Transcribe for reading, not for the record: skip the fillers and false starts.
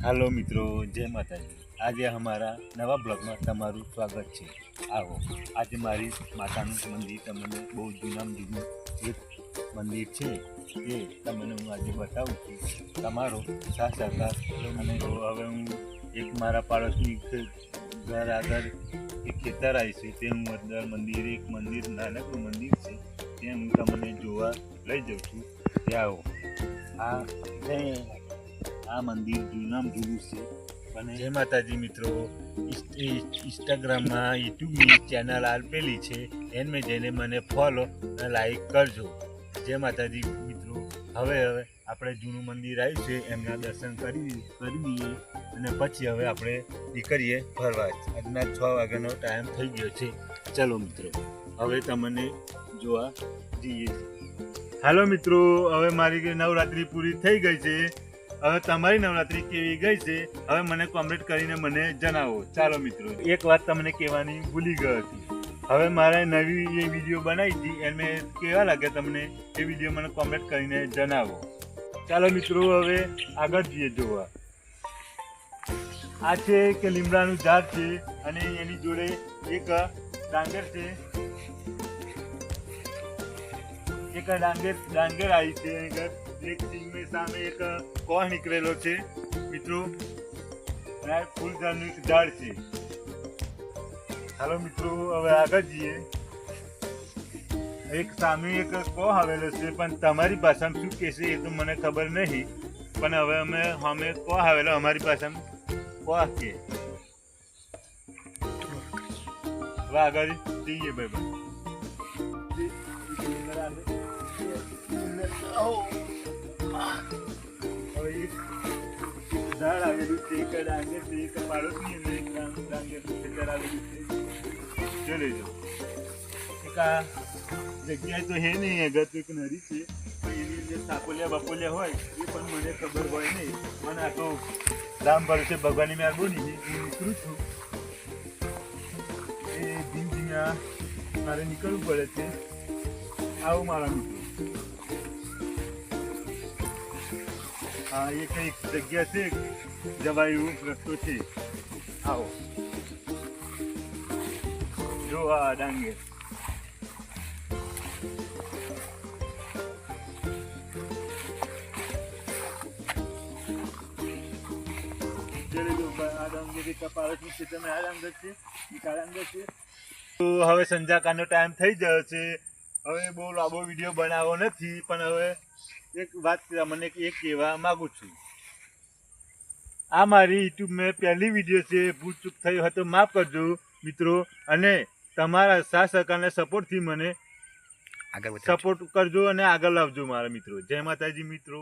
હાલો મિત્રો, જય માતાજી। આજે અમારા નવા બ્લોગમાં તમારું સ્વાગત છે। આવો, આજે મારી માતાનું મંદિર તમને બહુ જૂનામાં જૂનું એક મંદિર છે એ તમને હું આજે બતાવું છું। તમારો સાથ સહકાર અને હવે હું એક મારા પાડોશની ઘર આગળ એક ખેતર આવી છે તે હું અંદર મંદિર એક મંદિર નાનકડું મંદિર છે ત્યાં હું તમને જોવા લઈ જાઉં છું। ત્યાં આવો, આ મંદિર જૂનામાં જૂનું છે। અને જય માતાજી મિત્રો, ઇન્સ્ટાગ્રામમાં યુટ્યુબની ચેનલ આપેલી છે એને જઈને મને ફોલો અને લાઈક કરજો। જય માતાજી મિત્રો, હવે આપણે જૂનું મંદિર આવ્યું છે એમના દર્શન કરી દઈએ અને પછી હવે આપણે નીકળીએ ફરવા। આજના 6 વાગ્યાનો ટાઈમ થઈ ગયો છે। ચલો મિત્રો, હવે તમને જોવા જઈએ। હાલો મિત્રો, હવે મારી નવરાત્રિ પૂરી થઈ ગઈ છે। હવે તમારી નવરાત્રિ કેવી ગઈ છે હવે મને કોમેન્ટ કરીને મને જણાવો। ચાલો મિત્રો, એક વાત તમને કહેવાની ભૂલી ગયો હતી। હવે મારે નવી એ વિડીયો બનાવી હતી એને કેવા લાગે તમને એ વિડીયો મને કોમેન્ટ કરીને જણાવો। ચાલો મિત્રો, હવે આગળ જઈએ જોવા। આ છે કે લીમડાનું ઝાડ છે અને એની જોડે એક ડાંગર છે, એક ડાંગર આવી છે। એક સિંગની સામે એક કોહ નીકળેલો છે મિત્રો, ફૂલઝાડનું એક ઝાડ છે। હાલો મિત્રો, હવે આગળ જઈએ। એક સામે એક કોહ આવેલો છે પણ તમારી ભાષામાં શું કહેશે એ તો મને ખબર નહીં, પણ હવે અમે કોહ આવેલો અમારી ભાષામાં કોહ કે। હવે આગળ જઈએ ભાઈ। હવે એક ઝાડ આવેલું છે, એક ડાંગર છે, એક પાડોશની અંદર એક ડાંગરનું ખેતર આવેલું છે। જો લેજો, એક આ જગ્યાએ તો હે નહીં, અગર તો એક નદી છે એની અંદર સાપોલિયા બપોલિયા હોય એ પણ મને ખબર હોય નહીં, મને આ તો રામ ભરોસે ભગવાનની મહેરબાની હું નીકળું છું। એ ધીમે મારે નીકળવું પડે છે। આવો મારા મિત્રો, હા એ કઈક જગ્યા છે જવાય એવું રસ્તો છે। આવો જો આ ડાંગર, આ ડાંગર એક પાડોશનું છે તમે આ ડાંગર છે એક આ ડાંગર છે। તો હવે સંજાકાનો ટાઈમ થઈ ગયો છે। હવે બહુ લાંબો વિડીયો બનાવવો નથી પણ હવે એક વાત મને એક કહેવા માગું છું। આ મારી યુટ્યુબમાં પહેલી વિડીયો છે, ભૂલ ચૂક થઈ હોય તો માફ કરજો મિત્રો, અને તમારા સાથ સહકારના સપોર્ટથી મને સપોર્ટ કરજો અને આગળ લાવજો મારા મિત્રો। જય માતાજી મિત્રો।